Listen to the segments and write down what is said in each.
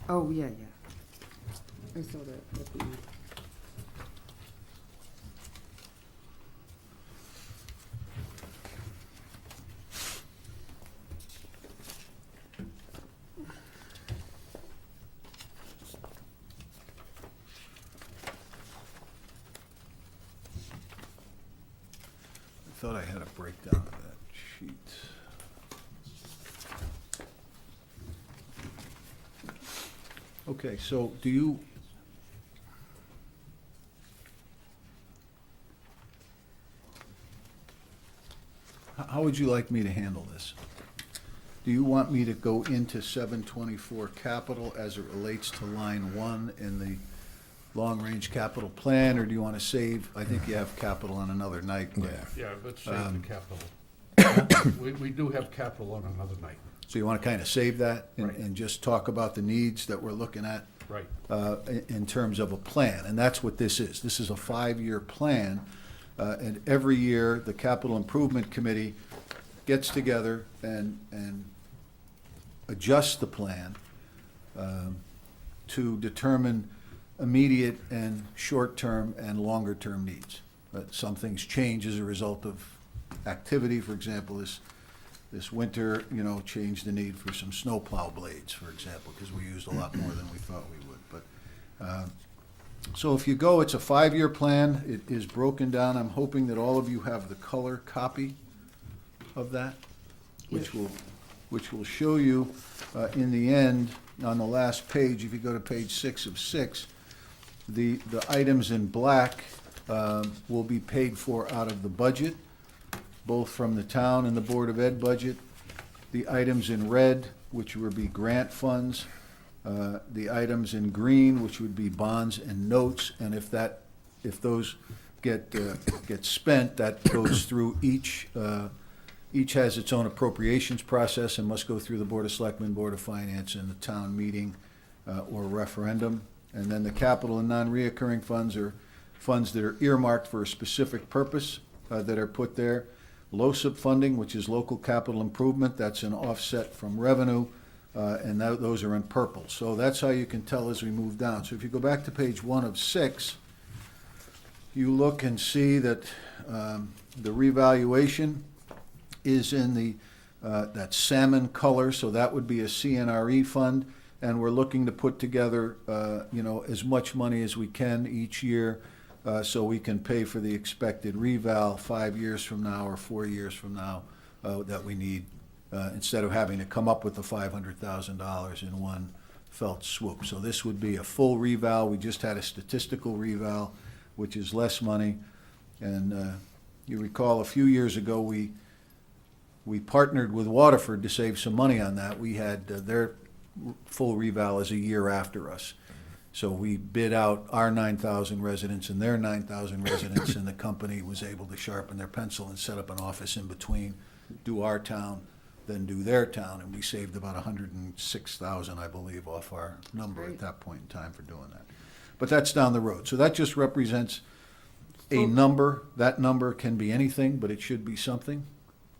Oh, yeah, yeah. I saw that at the. I thought I had a breakdown of that sheet. Okay, so do you, how would you like me to handle this? Do you want me to go into 724 capital as it relates to line 1 in the long-range capital plan, or do you want to save, I think you have capital on another night, but, Yeah, let's save the capital. We do have capital on another night. so you want to kind of save that Right. and just talk about the needs that we're looking at? Right. In terms of a plan, and that's what this is. This is a 5-year plan, and every year, the Capital Improvement Committee gets together and adjusts the plan to determine immediate and short-term and longer-term needs. Some things change as a result of activity. For example, this winter, changed the need for some snowplow blades, for example, because we used a lot more than we thought we would. But so if you go, it's a 5-year plan. It is broken down. I'm hoping that all of you have the color copy of that, which will show you in the end, on the last page, if you go to page 6 of 6, the items in black will be paid for out of the budget, both from the town and the Board of Ed budget. The items in red, which would be grant funds, the items in green, which would be bonds and notes, and if those get spent, that goes through each has its own appropriations process and must go through the Board of Selectmen, Board of Finance, and the town meeting or referendum. And then the capital and non-reoccurring funds are funds that are earmarked for a specific purpose that are put there. LoCIP funding, which is local capital improvement, that's an offset from revenue, and those are in purple. So that's how you can tell as we move down. So if you go back to page 1 of 6, you look and see that the revaluation is in the that salmon color, so that would be a CNRE fund, and we're looking to put together as much money as we can each year so we can pay for the expected reval 5 years from now or 4 years from now that we need, instead of having to come up with the $500,000 in one felt swoop. So this would be a full reval. We just had a statistical reval, which is less money. And you recall a few years ago, we partnered with Waterford to save some money on that. We had their full reval is a year after us. So we bid out our 9,000 residents and their 9,000 residents, and the company was able to sharpen their pencil and set up an office in between, do our town, then do their town, and we saved about 106,000, I believe, off our number at that point in time for doing that. But that's down the road. So that just represents a number. That number can be anything, but it should be something.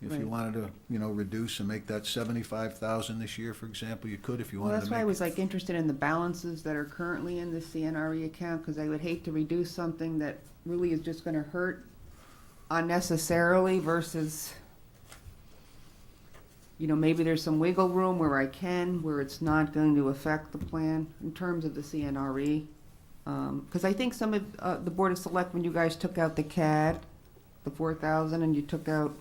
If you Right. wanted to, reduce and make that 75,000 this year, for example, you could if you Well, wanted that's to why I make. was interested in the balances that are currently in the CNRE account, because I would hate to reduce something that really is just gonna hurt unnecessarily versus, maybe there's some wiggle room where where it's not going to affect the plan in terms of the CNRE. Because I think some of the Board of Selectmen, you guys took out the CAD, the 4,000, and you took out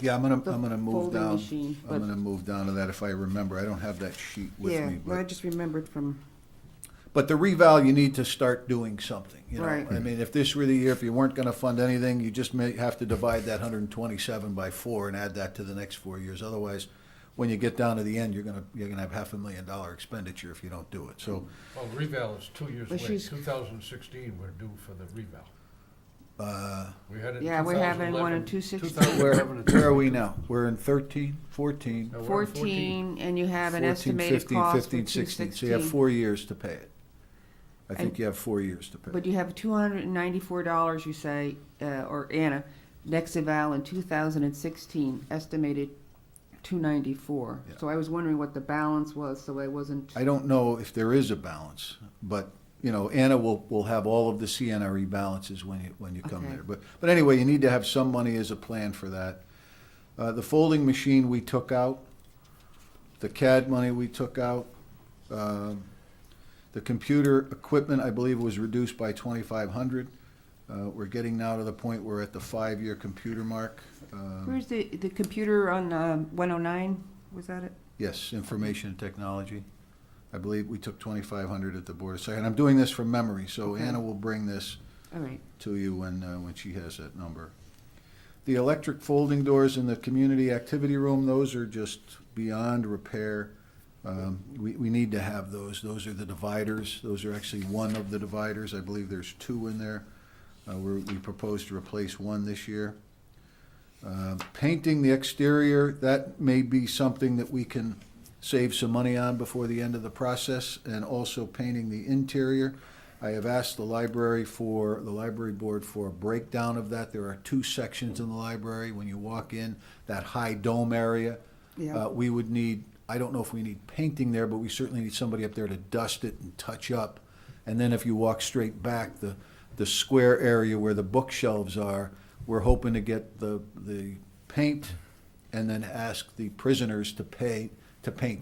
Yeah, I'm gonna the move folding down. machine, I'm but- gonna move down to that if I remember. I don't have that sheet with Yeah, me. well, I just remembered from, But the reval, you need to start doing something, Right. I mean, if this were the year, if you weren't gonna fund anything, you just may have to divide that 127 by 4 and add that to the next 4 years. Otherwise, when you get down to the end, you're gonna have $500,000 expenditure if you don't do it. So, Well, reval is 2 years But late. she's- 2016, we're due for the reval. We had it in Yeah, we're having one in 2011, 2016. 2011 and where are we now? We're in 13, 14, No, we're in 14, and you have an 14, estimated 15, cost for 15, 16. So you have 216. 4 years to pay it. I think And- you have 4 years to pay it. But you have $294, you say, or Anna, next eval in 2016, estimated 294. Yeah. So I was wondering what the balance was, so I wasn't, I don't know if there is a balance, but, you know, Anna will have all of the CNRE balances when you come Okay. there. But anyway, you need to have some money as a plan for that. The folding machine we took out, the CAD money we took out, the computer equipment, I believe, was reduced by 2,500. We're getting now to the point where we're at the 5-year computer mark. where's the computer on 109? Was that it? Yes, information and technology. I believe we took 2,500 at the Board of Selectmen. I'm doing this from memory, so Okay. Anna will bring this All right. to you when she has that number. The electric folding doors in the community activity room, those are just beyond repair. We need to have those. Those are the dividers. Those are actually one of the dividers. I believe there's 2 in there. We propose to replace 1 this year. Painting the exterior, that may be something that we can save some money on before the end of the process, and also painting the interior. I have asked the library board for a breakdown of that. There are 2 sections in the library. When you walk in, that high dome area, Yeah. we would need, I don't know if we need painting there, but we certainly need somebody up there to dust it and touch up. And then if you walk straight back, the square area where the bookshelves are, we're hoping to get the paint and then ask the prisoners to paint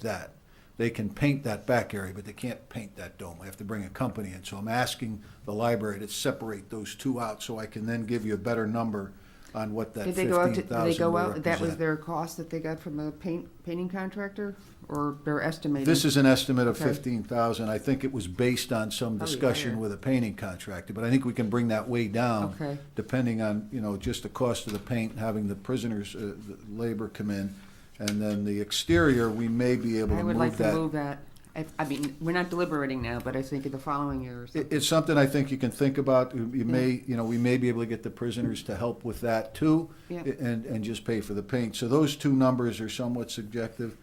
that. They can paint that back area, but they can't paint that dome. I have to bring a company in. So I'm asking the library to separate those 2 out so I can then give you a better number on what that Did they go out, $15,000 did they go will out, that was represent. their cost that they got from the painting contractor? Or their estimated? This is an estimate of Okay. 15,000. I think it was based on some Probably discussion higher. with a painting contractor, but I think we can bring that way down. Okay. Depending on, you know, just the cost of the paint, having the prisoners, the labor come in. And then the exterior, we may be able I to would like move to that. move that. I mean, we're not deliberating now, but I think in the following year or something. It's something I think you can think about. You may, Yeah. you know, we may be able to get the prisoners to help with that too. Yeah. And just pay for the paint. So those 2 numbers are somewhat subjective.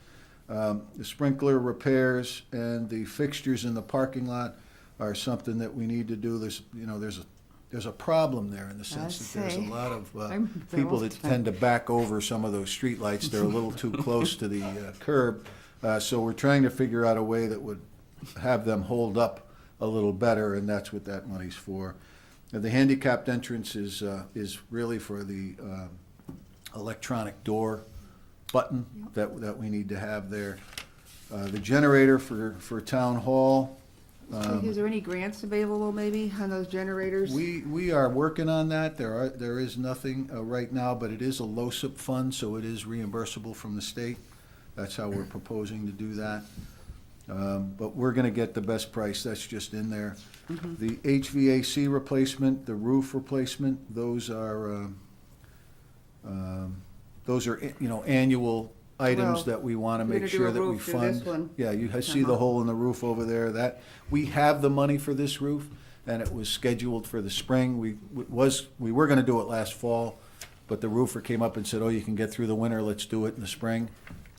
The sprinkler repairs and the fixtures in the parking lot are something that we need to do. There's a problem there in the sense that there's a see. lot of I remember that people all the that time. tend to back over some of those streetlights. They're a little too close to the curb. So we're trying to figure out a way that would have them hold up a little better, and that's what that money's for. The handicapped entrance is really for the electronic door button that we need to have there. The generator for town hall. Is there any grants available maybe on those generators? We are working on that. There is nothing right now, but it is a LoSiP fund, so it is reimbursable from the state. That's how we're proposing to do that. But we're gonna get the best price, that's just in there. The HVAC replacement, the roof replacement, those are, you know, annual items Well, that we wanna we're make gonna do sure a that we roof through this fund. one. Yeah, I see the Uh-huh. hole in the roof over there, that, we have the money for this roof, and it was scheduled for the spring. We were gonna do it last fall, but the roofer came up and said, oh, you can get through the winter, let's do it in the spring.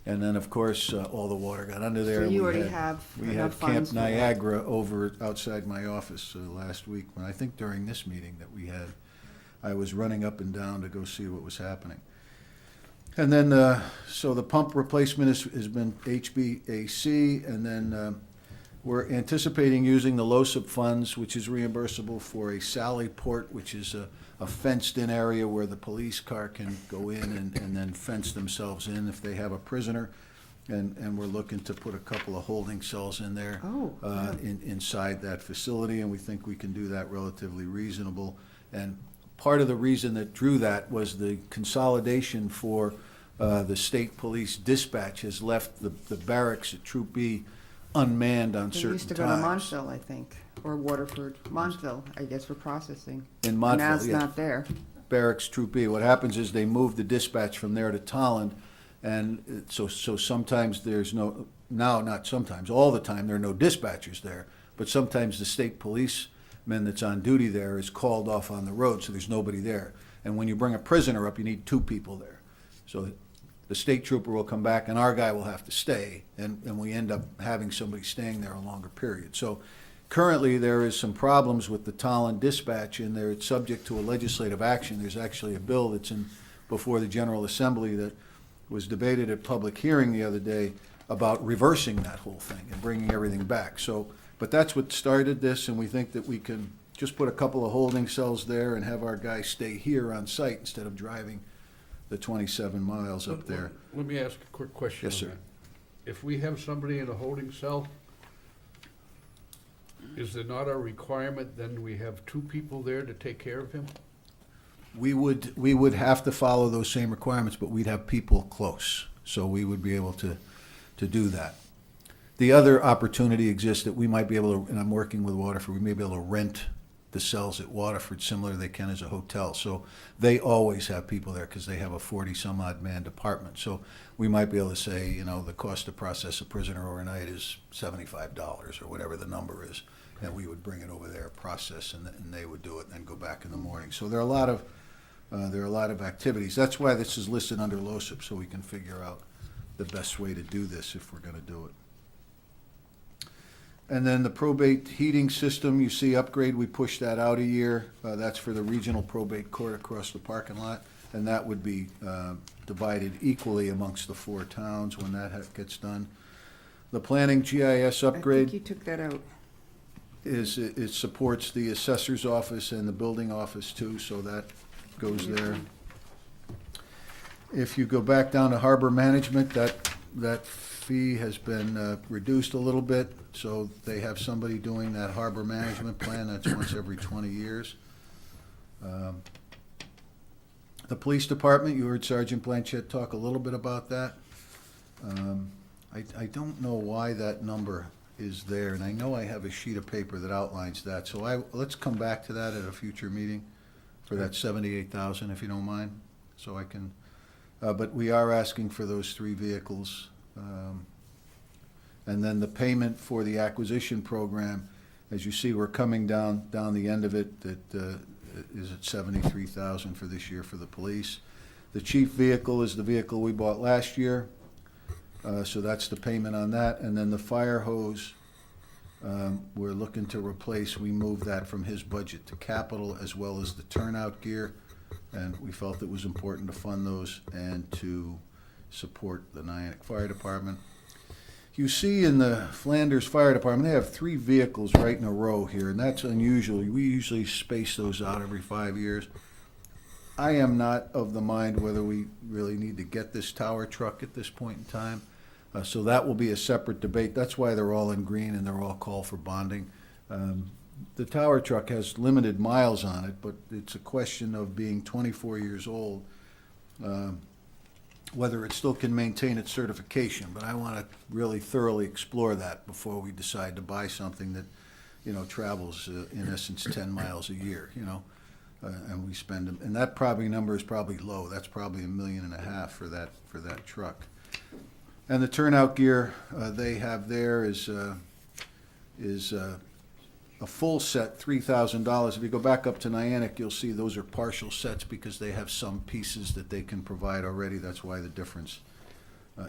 And then, of course, all the water got under there. So and you we already had- have We had enough Camp funds for that. Niagara over outside my office last week, when I think during this meeting that we had, I was running up and down to go see what was happening. And then, so the pump replacement has been HVAC, and then we're anticipating using the LoSiP funds, which is reimbursable for a Sally Port, which is a fenced-in area where the police car can go in and then fence themselves in if they have a prisoner. And we're looking to put a couple of holding cells in there. Oh, wow. Inside that facility, and we think we can do that relatively reasonable. And part of the reason that drew that was the consolidation for the state police dispatch has left the barracks at Troop B unmanned on They certain used to go to times. Montville, I think, or Waterford. Montville, I guess, for processing. In Now Montville, it's yeah. not there. Barracks Troop B. What happens is they move the dispatch from there to Tolland, and so sometimes there's no, now, not sometimes, all the time, there are no dispatchers there, but sometimes the state policeman that's on duty there is called off on the road, so there's nobody there. And when you bring a prisoner up, you need 2 people there. So the state trooper will come back, and our guy will have to stay, and we end up having somebody staying there a longer period. So currently, there is some problems with the Tolland dispatch, and there it's subject to a legislative action. There's actually a bill that's in before the General Assembly that was debated at public hearing the other day about reversing that whole thing and bringing everything back. So, but that's what started this, and we think that we can just put a couple of holding cells there and have our guys stay here on site instead of driving the 27 miles up there. Let me ask a quick question Yes, on sir. that. If we have somebody in a holding cell, is there not a requirement then we have two people there to take care of him? We would have to follow those same requirements, but we'd have people close, so we would be able to do that. The other opportunity exists that we might be able to, and I'm working with Waterford, we may be able to rent the cells at Waterford similar to they can as a hotel. So they always have people there because they have a 40-some-odd man department. So we might be able to say, you know, the cost to process a prisoner overnight is $75 or whatever the number is, and we would bring it over there, process, and they would do it, and then go back in the morning. So there are a lot of activities. That's why this is listed under LoCIP, so we can figure out the best way to do this if we're going to do it. And then the probate heating system, you see upgrade, we pushed that out a year. That's for the regional probate court across the parking lot, and that would be divided equally amongst the 4 towns when that gets done. The planning GIS I upgrade think you took that out. is, it supports the assessor's office and the building office too, so that goes there. If you go back down to harbor management, that fee has been reduced a little bit, so they have somebody doing that harbor management plan, that's once every 20 years. The police department, you heard Sergeant Blanchett talk a little bit about that. I don't know why that number is there, and I know I have a sheet of paper that outlines that, so let's come back to that at a future meeting for that 78,000, if you don't mind, so I can, but we are asking for those 3 vehicles. And then the payment for the acquisition program, as you see, we're coming down the end of it, that is at 73,000 for this year for the police. The chief vehicle is the vehicle we bought last year, so that's the payment on that. And then the fire hose, we're looking to replace, we moved that from his budget to capital, as well as the turnout gear, and we felt it was important to fund those and to support the Nyack Fire Department. You see in the Flanders Fire Department, they have 3 vehicles right in a row here, and that's unusual. We usually space those out every 5 years. I am not of the mind whether we really need to get this tower truck at this point in time. So that will be a separate debate. That's why they're all in green and they're all called for bonding. The tower truck has limited miles on it, but it's a question of being 24 years old, whether it still can maintain its certification. But I want to really thoroughly explore that before we decide to buy something that, you know, travels in essence 10 miles a year, you know, and we spend them. And that probably number is probably low. That's probably $1.5 million for that truck. And the turnout gear they have there is a full set, $3,000. If you go back up to Nyack, you'll see those are partial sets because they have some pieces that they can provide already. That's why the difference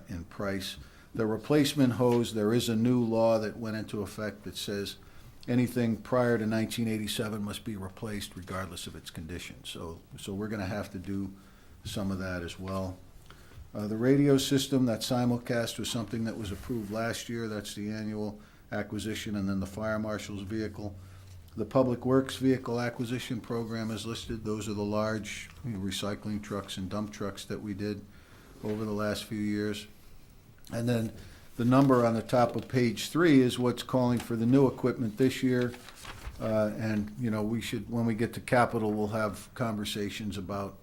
in price. The replacement hose, there is a new law that went into effect that says anything prior to 1987 must be replaced regardless of its condition. So we're going to have to do some of that as well. The radio system, that simulcast, was something that was approved last year. That's the annual acquisition, and then the fire marshal's vehicle. The public works vehicle acquisition program is listed. Those are the large recycling trucks and dump trucks that we did over the last few years. And then the number on the top of page 3 is what's calling for the new equipment this year. And, you know, we should, when we get to capital, we'll have conversations about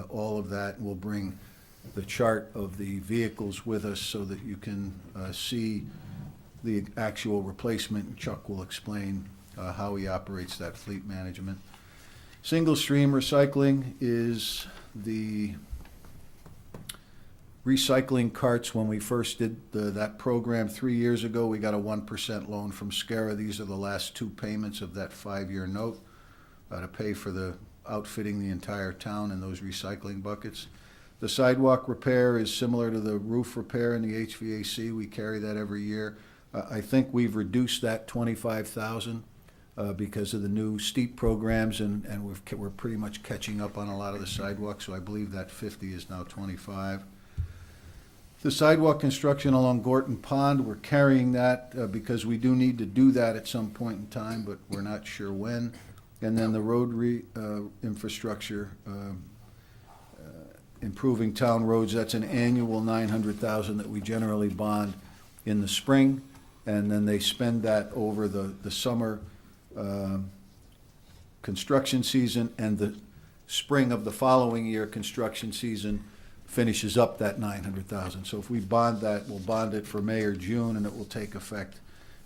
all of that. We'll bring the chart of the vehicles with us so that you can see the actual replacement. Chuck will explain how he operates that fleet management. Single stream recycling is the recycling carts. When we first did that program 3 years ago, we got a 1% loan from SCARA. These are the last 2 payments of that 5-year note to pay for the outfitting the entire town in those recycling buckets. The sidewalk repair is similar to the roof repair in the HVAC. We carry that every year. I think we've reduced that 25,000 because of the new steep programs, and we're pretty much catching up on a lot of the sidewalks. So I believe that 50 is now 25. The sidewalk construction along Gorton Pond, we're carrying that because we do need to do that at some point in time, but we're not sure when. And then the road infrastructure, improving town roads, that's an annual $900,000 that we generally bond in the spring, and then they spend that over the summer construction season, and the spring of the following year construction season finishes up that $900,000. So if we bond that, we'll bond it for May or June, and it will take effect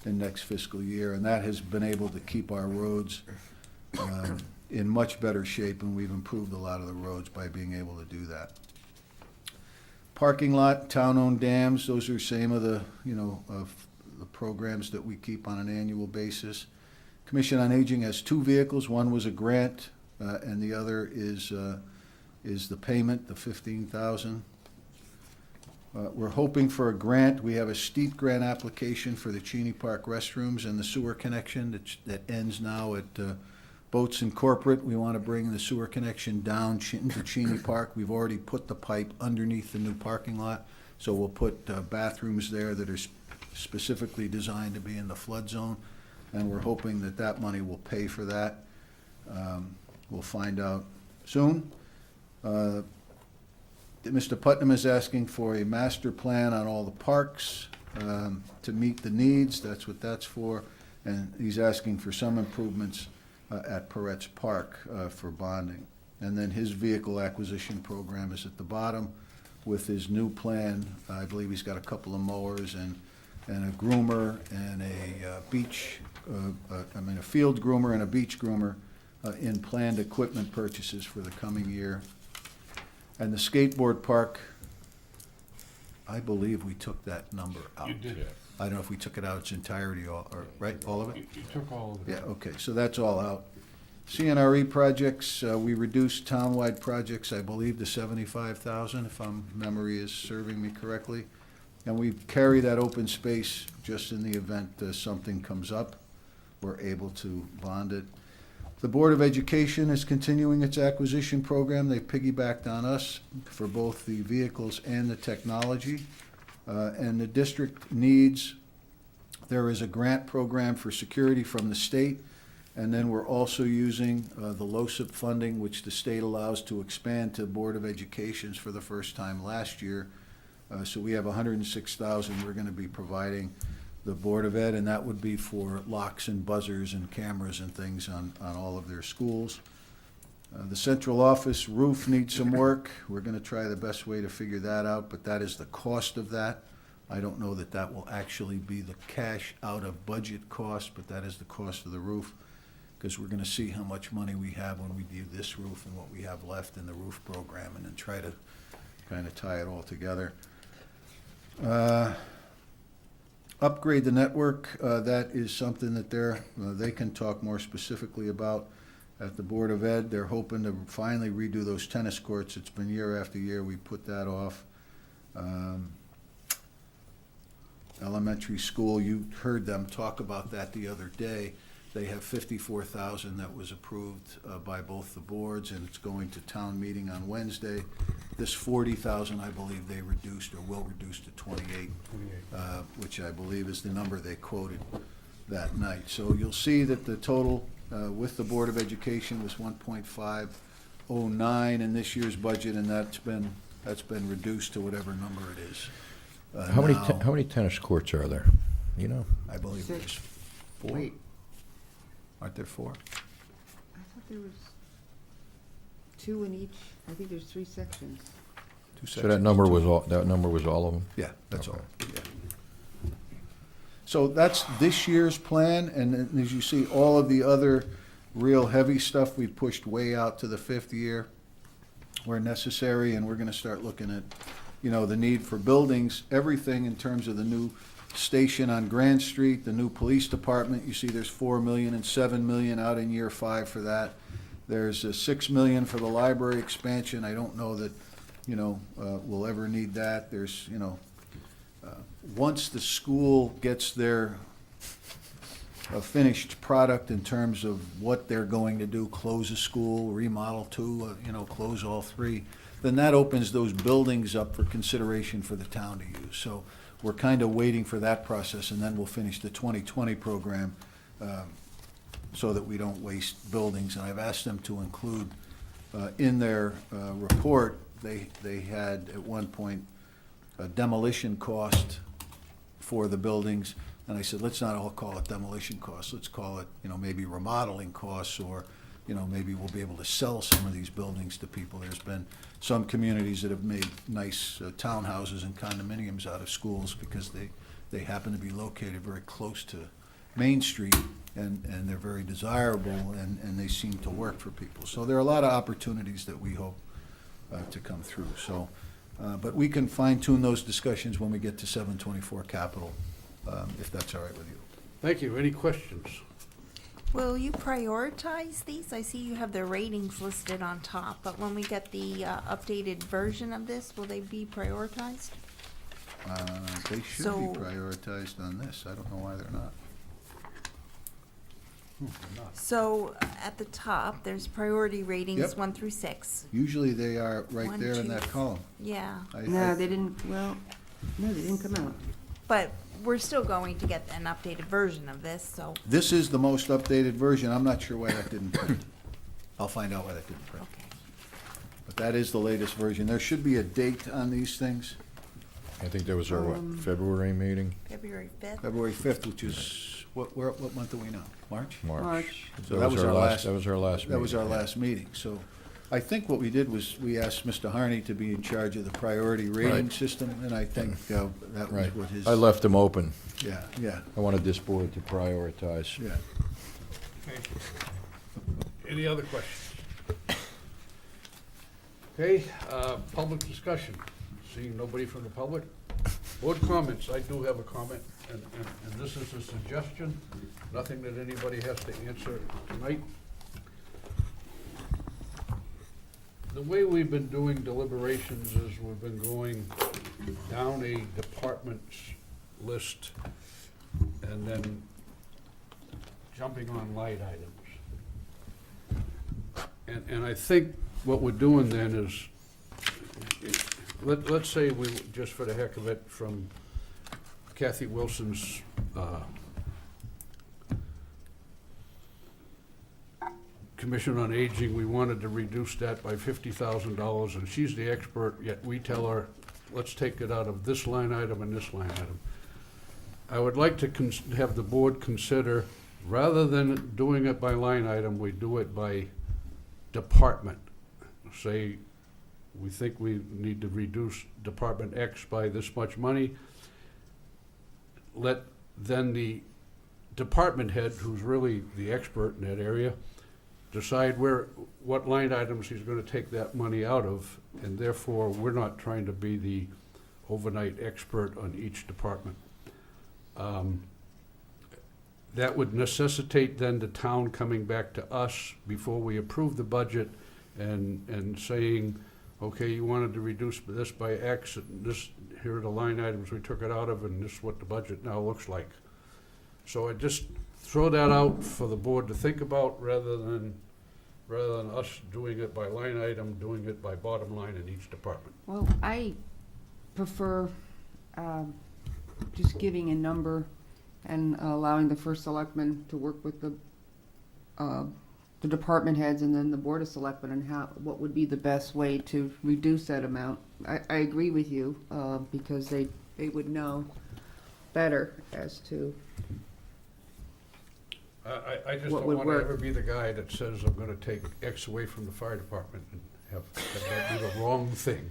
in next fiscal year. And that has been able to keep our roads in much better shape, and we've improved a lot of the roads by being able to do that. Parking lot, town-owned dams, those are same of the, of the programs that we keep on an annual basis. Commission on Aging has 2 vehicles. One was a grant, and the other is the payment, the $15,000. We're hoping for a grant. We have a steep grant application for the Cheney Park restrooms and the sewer connection that ends now at Boats and Corporate. We want to bring the sewer connection down into Cheney Park. We've already put the pipe underneath the new parking lot, so we'll put bathrooms there that are specifically designed to be in the flood zone, and we're hoping that that money will pay for that. We'll find out soon. Mr. Putnam is asking for a master plan on all the parks to meet the needs. That's what that's for. And he's asking for some improvements at Peretz Park for bonding. And then his vehicle acquisition program is at the bottom with his new plan. I believe he's got a couple of mowers and a groomer and a a field groomer and a beach groomer in planned equipment purchases for the coming year. And the skateboard park, I believe we took that number out. You did it. I don't know if we took it out its entirety, right, all of it? You took all of it. Yeah, okay, so that's all out. CNRE projects, we reduced townwide projects, I believe, to 75,000, if memory is serving me correctly. And we carry that open space just in the event something comes up. We're able to bond it. The Board of Education is continuing its acquisition program. They piggybacked on us for both the vehicles and the technology. And the district needs, there is a grant program for security from the state, and then we're also using the LoCIP funding, which the state allows to expand to Board of Educations for the first time last year. So we have $106,000 we're going to be providing the Board of Ed, and that would be for locks and buzzers and cameras and things on all of their schools. The central office roof needs some work. We're going to try the best way to figure that out, but that is the cost of that. I don't know that that will actually be the cash out of budget cost, but that is the cost of the roof, because we're going to see how much money we have when we do this roof and what we have left in the roof program, and then try to kind of tie it all together. Upgrade the network, that is something that they can talk more specifically about at the Board of Ed. They're hoping to finally redo those tennis courts. It's been year after year. We put that off. Elementary school, you heard them talk about that the other day. They have $54,000 that was approved by both the boards, and it's going to town meeting on Wednesday. This $40,000, I believe they reduced or will reduce to 28, which I believe is the number they quoted that night. So you'll see that the total with the Board of Education was 1.509 in this year's budget, and that's been reduced to whatever number it is. How now, many tennis courts are there? You know? I believe 6. there's 4. Wait, Aren't there 4? I thought there was 2 in each. I think there's 3 sections. 2 So that number was all of them? Yeah, that's Okay. all. Yeah. So that's this year's plan, and then as you see, all of the other real heavy stuff we pushed way out to the 5th year where necessary, and we're gonna start looking at, the need for buildings, everything in terms of the new station on Grand Street, the new police department. You see there's $4 million and $7 million out in year 5 for that. There's $6 million for the library expansion. I don't know that, we'll ever need that. There's, once the school gets their finished product in terms of what they're going to do, close a school, remodel 2, close all 3, then that opens those buildings up for consideration for the town to use. So we're kind of waiting for that process, and then we'll finish the 2020 program so that we don't waste buildings. And I've asked them to include in their report, they had at one point a demolition cost for the buildings. And I said, let's not all call it demolition costs. Let's call it, maybe remodeling costs, or, maybe we'll be able to sell some of these buildings to people. There's been some communities that have made nice townhouses and condominiums out of schools because they happen to be located very close to Main Street, and they're very desirable, and they seem to work for people. So there are a lot of opportunities that we hope to come through. So, but we can fine tune those discussions when we get to 724 capital, if that's all right with you. Thank you. Any questions? Will you prioritize these? I see you have the ratings listed on top, but when we get the updated version of this, will they be prioritized? They should So- be prioritized on this. I don't know why they're not. So at the top, there's priority ratings Yep. 1 through 6. Usually they are right One, there in two, that column. Yeah, No, they didn't, well, no, they didn't come out. but we're still going to get an updated version of this, so, This is the most updated version. I'm not sure why that didn't print. I'll find out why that didn't print. okay. But that is the latest version. There should be a date on these things, I think that was our, February meeting? February 5th? February 5th, which is, what month are we now? March? March. So that was our last. That was our last meeting. That was our yeah. last meeting. So I think what we did was we asked Mr. Harney to be in charge of the priority rating Right. system, and I think that was Right. what his. I left them open. Yeah, yeah, I wanted this board to prioritize. yeah. Okay. Any other questions? Okay, public discussion. Seeing nobody from the public? Board comments. I do have a comment, and this is a suggestion. Nothing that anybody has to answer tonight. The way we've been doing deliberations is we've been going down a department's list and then jumping on light items. And I think what we're doing then is, let's say we, just for the heck of it, from Kathy Wilson's Commission on Aging, we wanted to reduce that by $50,000, and she's the expert, yet we tell her, let's take it out of this line item and this line item. I would like to have the board consider, rather than doing it by line item, we do it by department. Say, we think we need to reduce Department X by this much money. Let then the department head, who's really the expert in that area, decide what line items he's gonna take that money out of, and therefore, we're not trying to be the overnight expert on each department. That would necessitate then the town coming back to us before we approve the budget and saying, okay, you wanted to reduce this by X, and this, here are the line items we took it out of, and this is what the budget now looks like. So I just throw that out for the board to think about, rather than us doing it by line item, doing it by bottom line in each department. Well, I prefer just giving a number and allowing the first selectman to work with the department heads and then the board of selectmen and what would be the best way to reduce that amount. I agree with you, because they would know better as to, I just What don't would want to work? ever be the guy that says I'm gonna take X away from the fire department and have that be the wrong thing.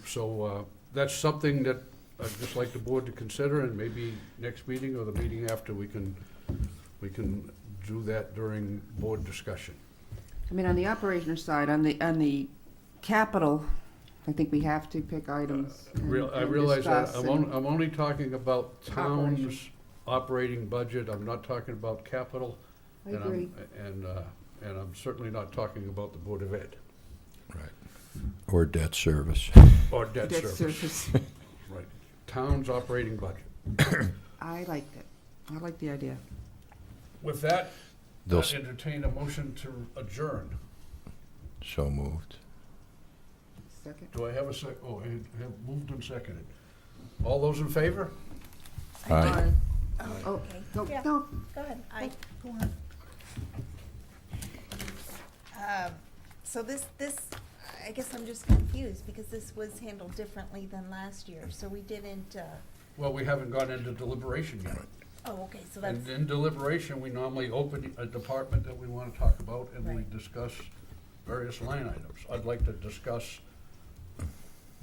So that's something that I'd just like the board to consider, and maybe next meeting or the meeting after, we can do that during board discussion. I mean, on the operational side, on the capital, I think we have to pick items and I realize that. discuss I'm and- only talking about town's Operation. operating budget. I'm not talking about capital. I agree. And I'm certainly not talking about the Board of Ed Right. Or debt service. or debt Debt service. service. Right. Town's operating budget. I like it. I like the idea. With that, They'll I entertain a motion to adjourn. So moved. second? Do I have a sec, oh, I have moved and seconded. All those in favor? Aye. Oh, Okay. no, Yeah. no, Go ahead. go on. So this, I guess I'm just confused because this was handled differently than last year. So we didn't, Well, we haven't gone into deliberation yet. oh, okay, so that's, And in deliberation, we normally open a department that we want to talk about, and we Right. discuss various line items. I'd like to discuss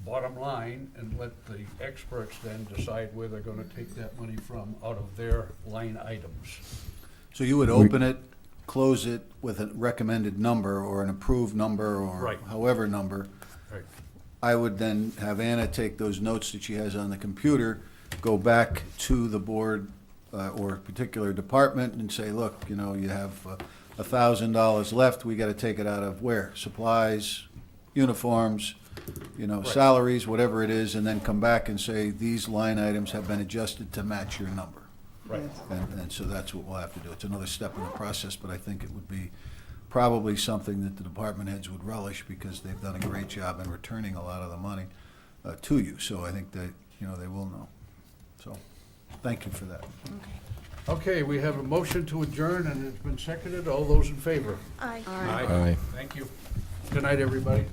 bottom line and let the experts then decide where they're gonna take that money from out of their line items. So you would open it, close it with a recommended number or an approved number or Right. however number. Right. I would then have Anna take those notes that she has on the computer, go back to the board or a particular department and say, look, you know, you have $1,000 left, we gotta take it out of where? Supplies, uniforms, you know, Right. salaries, whatever it is, and then come back and say, these line items have been adjusted to match your number. Right. Yes. And so that's what we'll have to do. It's another step in the process, but I think it would be probably something that the department heads would relish because they've done a great job in returning a lot of the money to you. So I think that, you know, they will know. So, thank you for that. okay. Okay, we have a motion to adjourn, and it's been seconded. All those in favor? Aye. All right. Aye. Thank you. Good night, everybody.